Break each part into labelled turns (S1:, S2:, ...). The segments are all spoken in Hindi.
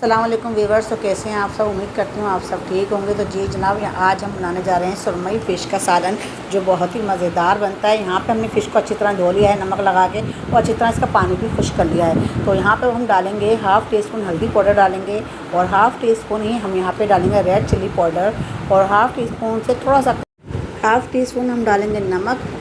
S1: अस्सलाम वालेकुम व्यूअर्स। तो कैसे हैं आप सब? उम्मीद करती हूँ आप सब ठीक होंगे। तो जी जनाब, आज हम बनाने जा रहे हैं सुरमई फ़िश का सालन, जो बहुत ही मज़ेदार बनता है। यहाँ पे हमने फ़िश को अच्छी तरह धो लिया है नमक लगा के, और अच्छी तरह इसका पानी भी खुश्क कर लिया है। तो यहाँ पे हम डालेंगे हाफ़ टी स्पून हल्दी पाउडर डालेंगे, और हाफ़ टी स्पून ही हम यहाँ पे डालेंगे रेड चिल्ली पाउडर, और हाफ़ टी स्पून से थोड़ा सा हाफ़ टी स्पून हम डालेंगे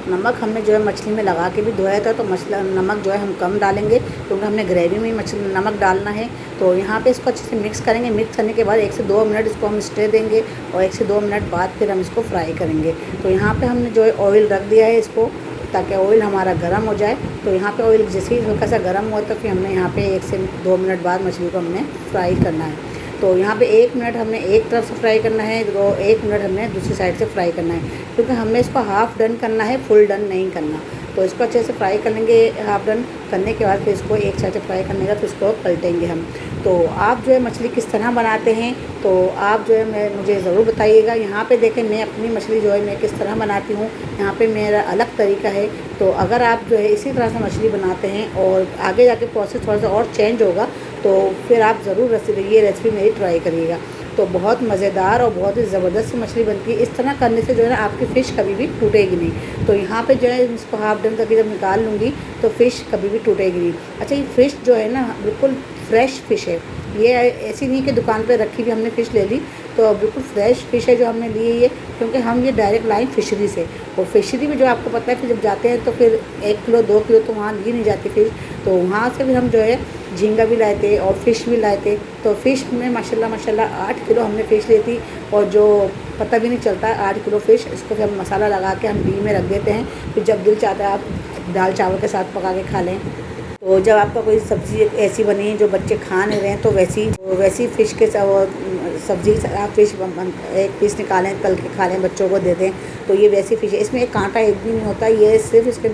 S1: नमक हमने जो है मछली में लगा के भी धोया था, तो नमक जो है हम कम डालेंगे क्योंकि हमने ग्रेवी में मछली नमक डालना है। तो यहाँ पे इसको अच्छे से मिक्स करेंगे। मिक्स करने के बाद 1 से 2 मिनट इसको हम स्टे देंगे, और 1 से 2 मिनट बाद फिर हम इसको फ्राई करेंगे। तो यहाँ पे हमने जो है ऑयल रख दिया है इसको, ताकि ऑयल हमारा गर्म हो जाए। तो यहाँ पे ऑयल जैसे ही हल्का सा गर्म हुआ तो फिर हमने यहाँ पे 1 से 2 मिनट बाद मछली को हमने फ्राई करना है। तो यहाँ पे 1 मिनट हमने एक तरफ से फ्राई करना है, तो 1 मिनट हमने दूसरी साइड से फ्राई करना है, क्योंकि हमें इसको हाफ़ डन करना है, फुल डन नहीं करना। तो इसको अच्छे से फ्राई कर लेंगे। हाफ़ डन करने के बाद फिर इसको एक साइड से फ्राई करने के बाद फिर इसको पलटेंगे हम। तो आप जो है मछली किस तरह बनाते हैं, तो आप जो है मुझे ज़रूर बताइएगा। यहाँ पे देखें, मैं अपनी मछली जो है मैं किस तरह बनाती हूँ, यहाँ पे मेरा अलग तरीका है। तो अगर आप जो है इसी तरह से मछली बनाते हैं और आगे जाके प्रोसेस थोड़ा सा और चेंज होगा, तो फिर आप ज़रूर ये रेसिपी मेरी ट्राई करिएगा। तो बहुत मज़ेदार और बहुत ही ज़बरदस्त मछली बनती है। इस तरह करने से जो है ना आपकी फ़िश कभी भी टूटेगी नहीं। तो यहाँ पे जो है इसको हाफ़ डन करके जब निकाल लूँगी तो फ़िश कभी भी टूटेगी नहीं। अच्छा, ये फ़िश जो है ना बिल्कुल फ्रेश फ़िश है। ये ऐसी नहीं कि दुकान पे रखी हुई हमने फ़िश ले ली, तो बिल्कुल फ्रेश फ़िश है जो हमने ली है ये, क्योंकि हम ये डायरेक्ट लाए फिशरी से। और फिशरी में जो आपको पता है फिर जब जाते हैं तो फिर 1 किलो 2 किलो तो वहाँ ली नहीं जाती फ़िश। तो वहाँ से फिर हम जो है झींगा भी लाए थे और फ़िश भी लाए थे। तो फ़िश में माशाल्लाह 8 किलो हमने फ़िश ली थी, और जो पता भी नहीं चलता 8 किलो फ़िश, इसको फिर हम मसाला लगा के हम डी में रख देते हैं। फिर जब दिल चाहता है आप दाल चावल के साथ पका के खा लें। तो जब आपका कोई सब्ज़ी ऐसी बनी है जो बच्चे खा नहीं रहे हैं, तो वैसी फ़िश के सब्ज़ी आप फ़िश एक पीस निकालें, तल के खा लें, बच्चों को दे दें। तो ये वैसी फ़िश है। इसमें एक कांटा एक भी नहीं होता, ये सिर्फ इसके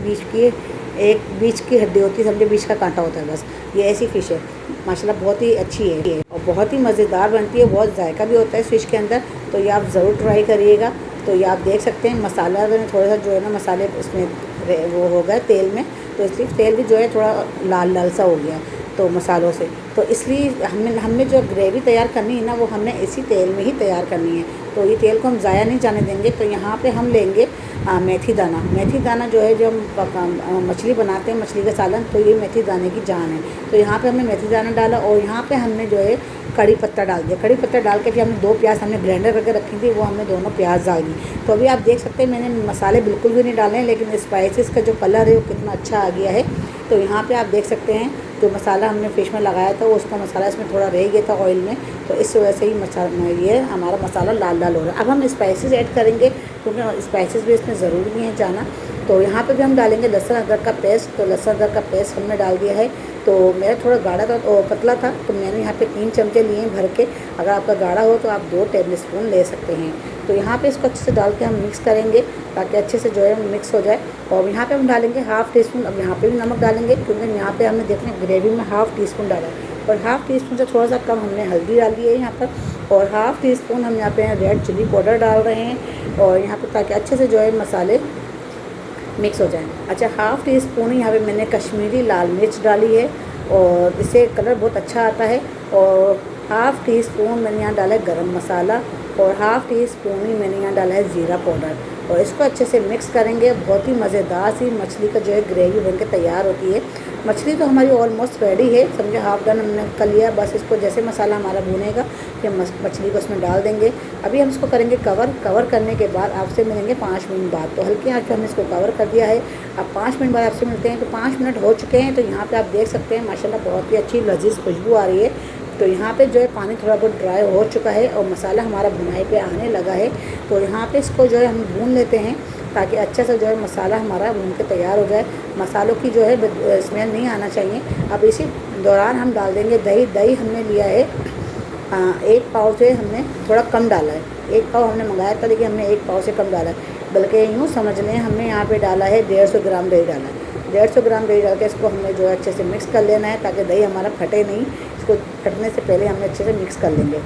S1: बीच की हड्डी होती है, समझे बीच का कांटा होता है बस। ये ऐसी फ़िश है, माशाल्लाह बहुत ही अच्छी है और बहुत ही मज़ेदार बनती है। बहुत जायका भी होता है इस फ़िश के अंदर। तो ये आप ज़रूर ट्राई करिएगा। तो ये आप देख सकते हैं मसाला मैंने थोड़ा सा जो है ना मसाले इसमें वो हो गया तेल में, तो इसलिए तेल भी जो है थोड़ा लाल लाल सा हो गया तो मसालों से। तो इसलिए हमने जो ग्रेवी तैयार करनी है ना, वो हमने इसी तेल में ही तैयार करनी है। तो ये तेल को हम ज़ाया नहीं जाने देंगे। तो यहाँ पे हम लेंगे मेथी दाना जो है, जो हम मछली बनाते हैं, मछली का सालन, तो ये मेथी दाने की जान है। तो यहाँ पे हमने मेथी दाना डाला, और यहाँ पे हमने जो है कड़ी पत्ता डाल दिया। कड़ी पत्ता डाल के फिर हमने 2 प्याज हमने ब्लेंडर करके रखी थी, वो हमने दोनों प्याज डाल दी। तो अभी आप देख सकते हैं मैंने मसाले बिल्कुल भी नहीं डाले हैं, लेकिन स्पाइसेस का जो कलर है वो कितना अच्छा आ गया है। तो यहाँ पे आप देख सकते हैं जो मसाला हमने फ़िश में लगाया था, वो उसका मसाला इसमें थोड़ा रह गया था ऑयल में, तो इस वजह से ही ये हमारा मसाला लाल लाल हो रहा है। अब हम स्पाइसेस ऐड करेंगे, क्योंकि स्पाइसेस भी इसमें ज़रूरी नहीं है जाना। तो यहाँ पे भी हम डालेंगे लहसुन अदरक का पेस्ट। तो लहसुन अदरक का पेस्ट हमने डाल दिया है। तो मेरा थोड़ा गाढ़ा था और पतला था, तो मैंने यहाँ पे 3 चमचे लिए हैं भर के। अगर आपका गाढ़ा हो तो आप 2 टेबल स्पून ले सकते हैं। तो यहाँ पे इसको अच्छे से डाल के हम मिक्स करेंगे, ताकि अच्छे से जो है मिक्स हो जाए। और यहाँ पे हम डालेंगे हाफ़ टी स्पून, अब यहाँ पे भी नमक डालेंगे, क्योंकि यहाँ पे हमने देखने ग्रेवी में हाफ़ टी स्पून डाला है, और हाफ़ टी स्पून से थोड़ा सा कम हमने हल्दी डाली है यहाँ पर, और हाफ़ टी स्पून हम यहाँ पे रेड चिल्ली पाउडर डाल रहे हैं, और यहाँ पर ताकि अच्छे से जो है मसाले मिक्स हो जाएं। अच्छा, हाफ़ टी स्पून ही यहाँ पे मैंने कश्मीरी लाल मिर्च डाली है, और इससे कलर बहुत अच्छा आता है। और हाफ़ टी स्पून मैंने यहाँ डाला है गरम मसाला, और हाफ़ टी स्पून ही मैंने यहाँ डाला है ज़ीरा पाउडर, और इसको अच्छे से मिक्स करेंगे। बहुत ही मज़ेदार सी मछली का जो है ग्रेवी बनके तैयार होती है। मछली तो हमारी ऑलमोस्ट रेडी है, समझे हाफ़ डन हमने कर लिया। बस इसको जैसे मसाला हमारा भुनेगा फिर मछली को उसमें डाल देंगे। अभी हम इसको करेंगे कवर करने के बाद आपसे मिलेंगे 5 मिनट बाद। तो हल्की आंच पे हमने इसको कवर कर दिया है। अब 5 मिनट बाद आपसे मिलते हैं। तो 5 मिनट हो चुके हैं। तो यहाँ पे आप देख सकते हैं माशाल्लाह बहुत ही अच्छी लजीज खुशबू आ रही है। तो यहाँ पे जो है पानी थोड़ा बहुत ड्राई हो चुका है, और मसाला हमारा भुनाई पे आने लगा है। तो यहाँ पे इसको जो है हम भून लेते हैं, ताकि अच्छे से जो है मसाला हमारा भून के तैयार हो जाए। मसालों की जो है स्मेल नहीं आना चाहिए। अब इसी दौरान हम डाल देंगे दही हमने लिया है 1 पाव से हमने थोड़ा कम डाला है। 1 पाव हमने मंगाया था, लेकिन हमने 1 पाव से कम डाला है, बल्कि यूँ समझ लें हमने यहाँ पे डाला है 150 ग्राम दही डाला है। 150 ग्राम दही डाल के इसको हमने जो है अच्छे से मिक्स कर लेना है, ताकि दही हमारा फटे नहीं। इसको फटने से पहले हमने अच्छे से मिक्स कर लेंगे।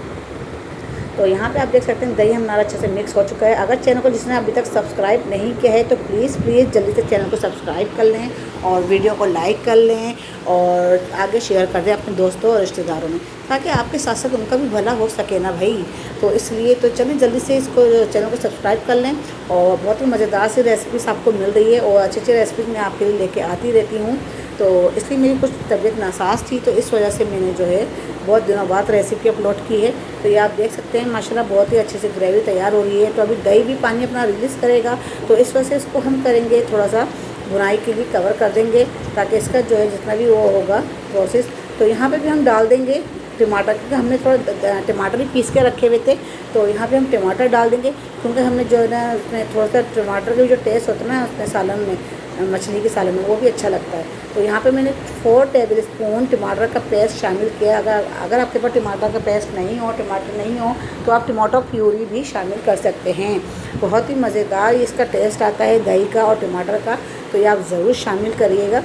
S1: तो यहाँ पे आप देख सकते हैं दही हमारा अच्छे से मिक्स हो चुका है। अगर चैनल को जिसने अभी तक सब्सक्राइब नहीं किया है तो प्लीज़ जल्दी से चैनल को सब्सक्राइब कर लें और वीडियो को लाइक कर लें और आगे शेयर कर दें अपने दोस्तों और रिश्तेदारों में, ताकि आपके साथ साथ उनका भी भला हो सके ना भाई। तो इसलिए तो चलें जल्दी से इसको चैनल को सब्सक्राइब कर लें। और बहुत ही मज़ेदार सी रेसिपीज़ आपको मिल रही है और अच्छी अच्छी रेसिपीज़ मैं आपके लिए लेके आती रहती हूँ। तो इसलिए मेरी कुछ तबीयत नासाज थी, तो इस वजह से मैंने जो है बहुत दिनों बाद रेसिपी अपलोड की है। तो ये आप देख सकते हैं माशाल्लाह बहुत ही अच्छे से ग्रेवी तैयार हो रही है। तो अभी दही भी पानी अपना रिलीज़ करेगा, तो इस वजह से इसको हम करेंगे थोड़ा सा भुनाई के लिए कवर कर देंगे, ताकि इसका जो है जितना भी वो होगा प्रोसेस। तो यहाँ पे भी हम डाल देंगे टमाटर, क्योंकि हमने थोड़ा टमाटर भी पीस के रखे हुए थे, तो यहाँ पे हम टमाटर डाल देंगे, क्योंकि हमने जो है ना उसमें थोड़ा सा टमाटर का जो टेस्ट होता है ना उसमें सालन में, मछली के सालन में, वो भी अच्छा लगता है। तो यहाँ पे मैंने 4 टेबल स्पून टमाटर का पेस्ट शामिल किया। अगर आपके पास टमाटर का पेस्ट नहीं हो, टमाटर नहीं हो, तो आप टमाटो प्यूरी भी शामिल कर सकते हैं। बहुत ही मज़ेदार इसका टेस्ट आता है दही का और टमाटर का, तो ये आप ज़रूर शामिल करिएगा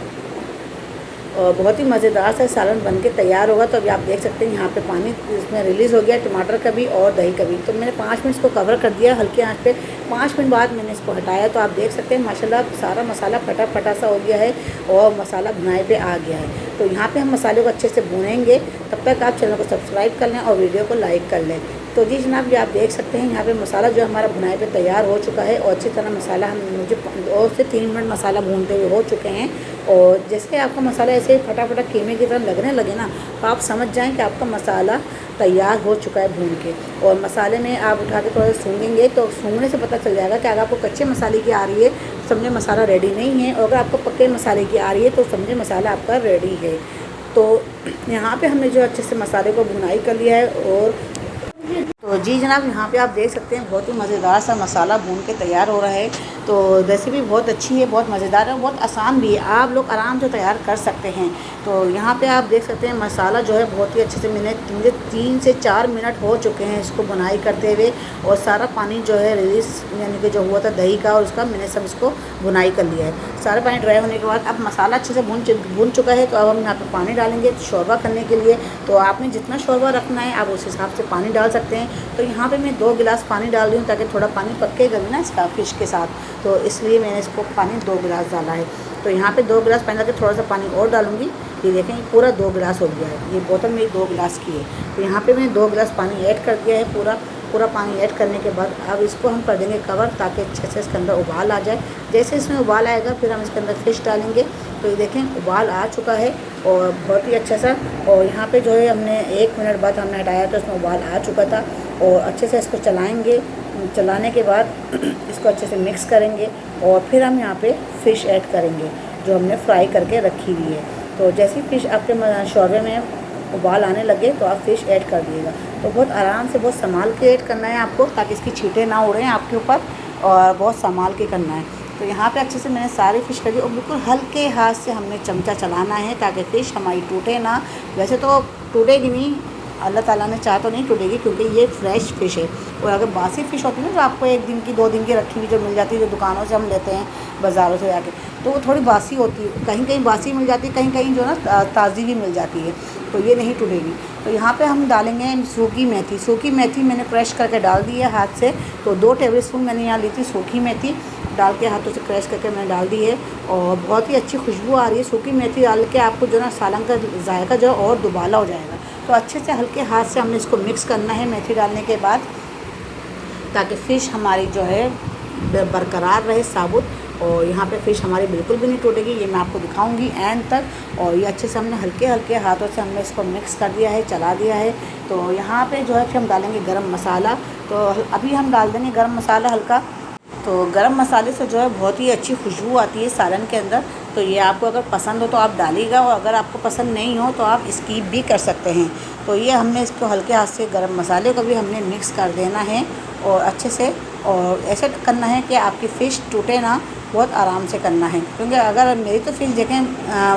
S1: और बहुत ही मज़ेदार सा सालन बन के तैयार होगा। तो अभी आप देख सकते हैं यहाँ पे पानी इसमें रिलीज़ हो गया टमाटर का भी और दही का भी। तो मैंने 5 मिनट इसको कवर कर दिया हल्के आंच पे। 5 मिनट बाद मैंने इसको हटाया, तो आप देख सकते हैं माशाल्लाह सारा मसाला फटा फटा सा हो गया है और मसाला भुनाई पे आ गया है। तो यहाँ पे हम मसाले को अच्छे से भूनेंगे, तब तक आप चैनल को सब्सक्राइब कर लें और वीडियो को लाइक कर लें। तो जी जनाब, ये आप देख सकते हैं यहाँ पे मसाला जो हमारा भुनाई पे तैयार हो चुका है और अच्छी तरह मसाला हम मुझे 2 से 3 मिनट मसाला भूनते हुए हो चुके हैं। और जैसे आपका मसाला ऐसे फटाफटा कीमे की तरह लगने लगे ना, तो आप समझ जाएं कि आपका मसाला तैयार हो चुका है भून के। और मसाले में आप उठा के थोड़ा सूंघेंगे, तो सूंघने से पता चल जाएगा कि अगर आपको कच्चे मसाले की आ रही है तो समझे मसाला रेडी नहीं है, और अगर आपको पक्के मसाले की आ रही है तो समझे मसाला आपका रेडी है। तो यहाँ पे हमने जो अच्छे से मसाले को भुनाई कर लिया है। और तो जी जनाब, यहाँ पे आप देख सकते हैं बहुत ही मज़ेदार सा मसाला भून के तैयार हो रहा है। तो रेसिपी बहुत अच्छी है, बहुत मज़ेदार है, बहुत आसान भी है, आप लोग आराम से तैयार कर सकते हैं। तो यहाँ पे आप देख सकते हैं मसाला जो है बहुत ही अच्छे से मुझे 3 से 4 मिनट हो चुके हैं इसको बुनाई करते हुए, और सारा पानी जो है रिलीज़ यानी कि जो हुआ था दही का और उसका मैंने सब इसको बुनाई कर लिया है। सारा पानी ड्राई होने के बाद अब मसाला अच्छे से भून चुका है, तो अब हम यहाँ पर पानी डालेंगे शोरबा करने के लिए। तो आपने जितना शोरबा रखना है आप उस हिसाब से पानी डाल सकते हैं। तो यहाँ पे मैं 2 गिलास पानी डाल रही हूँ, ताकि थोड़ा पानी पकेगा भी ना इसका फ़िश के साथ, तो इसलिए मैंने इसको पानी 2 गिलास डाला है। तो यहाँ पे 2 गिलास पानी डाल के थोड़ा सा पानी और डालूँगी। ये देखें पूरा 2 गिलास हो गया है, ये बोतल मेरी 2 गिलास की है। तो यहाँ पे मैंने 2 गिलास पानी ऐड कर दिया है। पूरा पानी ऐड करने के बाद अब इसको हम कर देंगे कवर, ताकि अच्छे से इसके अंदर उबाल आ जाए। जैसे इसमें उबाल आएगा फिर हम इसके अंदर फ़िश डालेंगे। तो ये देखें उबाल आ चुका है और बहुत ही अच्छा सा। और यहाँ पे जो है हमने 1 मिनट बाद हमने हटाया तो इसमें उबाल आ चुका था। और अच्छे से इसको चलाएंगे, चलाने के बाद इसको अच्छे से मिक्स करेंगे और फिर हम यहाँ पे फ़िश ऐड करेंगे जो हमने फ्राई करके रखी हुई है। तो जैसी फ़िश आपके शोरबे में उबाल आने लगे तो आप फ़िश ऐड कर दिएगा। तो बहुत आराम से, बहुत संभाल के ऐड करना है आपको, ताकि इसकी छींटे ना उड़ें आपके ऊपर, और बहुत संभाल के करना है। तो यहाँ पे अच्छे से मैंने सारी फ़िश कर दी और बिल्कुल हल्के हाथ से हमने चमचा चलाना है, ताकि फ़िश हमारी टूटे ना। वैसे तो टूटेगी नहीं, अल्लाह ताला ने चाहा तो नहीं टूटेगी, क्योंकि ये फ्रेश फ़िश है। और अगर बासी फ़िश होती है ना, जो आपको 1 दिन की 2 दिन की रखी हुई जो मिल जाती है, जो दुकानों से हम लेते हैं बाज़ारों से जाके, तो वो थोड़ी बासी होती है। कहीं कहीं बासी मिल जाती है, कहीं कहीं जो ना ताज़ी भी मिल जाती है, तो ये नहीं टूटेगी। तो यहाँ पे हम डालेंगे सूखी मेथी। सूखी मेथी मैंने क्रश करके डाल दी है हाथ से। तो 2 टेबल स्पून मैंने यहाँ ली थी सूखी मेथी, डाल के हाथों से क्रश करके मैंने डाल दी है और बहुत ही अच्छी खुशबू आ रही है। सूखी मेथी डाल के आपको जो ना सालन का जायका जो और दुबाला हो जाएगा। तो अच्छे से हल्के हाथ से हमने इसको मिक्स करना है मेथी डालने के बाद, ताकि फ़िश हमारी जो है बरकरार रहे साबुत। और यहाँ पे फ़िश हमारी बिल्कुल भी नहीं टूटेगी, ये मैं आपको दिखाऊंगी एंड तक। और ये अच्छे से हमने हल्के हल्के हाथों से हमने इसको मिक्स कर दिया है, चला दिया है। तो यहाँ पे जो है फिर हम डालेंगे गरम मसाला। तो अभी हम डाल देंगे गरम मसाला हल्का। तो गरम मसाले से जो है बहुत ही अच्छी खुशबू आती है सालन के अंदर। तो ये आपको अगर पसंद हो तो आप डालिएगा, और अगर आपको पसंद नहीं हो तो आप स्किप भी कर सकते हैं। तो ये हमने इसको हल्के हाथ से गरम मसाले को भी हमने मिक्स कर देना है और अच्छे से, और ऐसे करना है कि आपकी फ़िश टूटे ना, बहुत आराम से करना है। क्योंकि अगर मेरी तो फ़िश देखें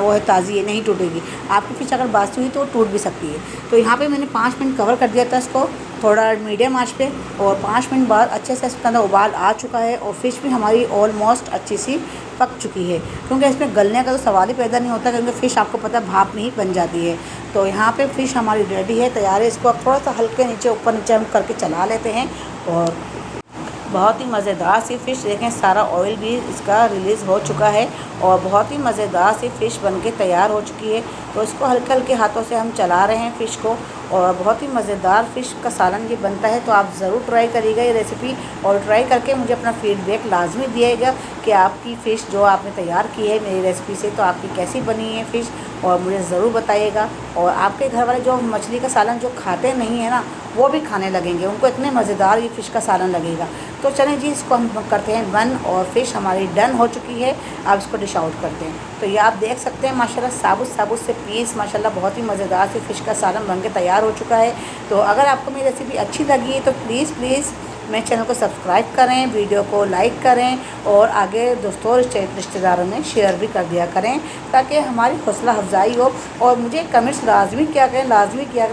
S1: वो है ताज़ी है, नहीं टूटेगी। आपकी फ़िश अगर बासी हुई तो वो टूट भी सकती है। तो यहाँ पे मैंने 5 मिनट कवर कर दिया था इसको, थोड़ा मीडियम आंच पे, और 5 मिनट बाद अच्छे से इसके अंदर उबाल आ चुका है और फ़िश भी हमारी ऑलमोस्ट अच्छी सी पक चुकी है, क्योंकि इसमें गलने का तो सवाल ही पैदा नहीं होता, क्योंकि फ़िश आपको पता है भाप में ही बन जाती है। तो यहाँ पे फ़िश हमारी रेडी है, तैयार है। इसको अब थोड़ा सा हल्के नीचे ऊपर नीचे हम करके चला लेते हैं, और बहुत ही मज़ेदार सी फ़िश देखें, सारा ऑयल भी इसका रिलीज़ हो चुका है और बहुत ही मज़ेदार सी फ़िश बनके तैयार हो चुकी है। तो इसको हल्के हल्के हाथों से हम चला रहे हैं फ़िश को, और बहुत ही मज़ेदार फ़िश का सालन ये बनता है। तो आप ज़रूर ट्राई करिएगा ये रेसिपी, और ट्राई करके मुझे अपना फ़ीडबैक लाजमी दिएगा कि आपकी फ़िश जो आपने तैयार की है मेरी रेसिपी से, तो आपकी कैसी बनी है फ़िश, और मुझे ज़रूर बताइएगा। और आपके घर वाले जो मछली का सालन जो खाते नहीं है ना, वो भी खाने लगेंगे, उनको इतने मज़ेदार ये फ़िश का सालन लगेगा। तो चलें जी, इसको हम करते हैं बन, और फ़िश हमारी डन हो चुकी है। अब इसको डिश आउट करते हैं। तो ये आप देख सकते हैं माशाल्लाह साबुत साबुत से पीस, माशाल्लाह बहुत ही मज़ेदार से फ़िश का सालन बन के तैयार हो चुका है। तो अगर आपको मेरी रेसिपी अच्छी लगी है तो प्लीज़ मेरे चैनल को सब्सक्राइब करें, वीडियो को लाइक करें, और आगे दोस्तों रिश्तेदारों में शेयर भी कर दिया करें, ताकि हमारी हौसला अफजाई हो। और मुझे कमेंट्स लाजमी किया करें,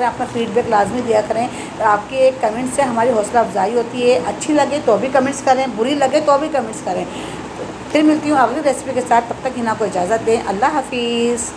S1: अपना फ़ीडबैक लाजमी दिया करें। आपके एक कमेंट से हमारी हौसला अफजाई होती है। अच्छी लगे तो भी कमेंट्स करें, बुरी लगे तो भी कमेंट्स करें। फिर मिलती हूँ अगली रेसिपी के साथ, तब तक हिना को इजाज़त दें। अल्लाह हाफिज़।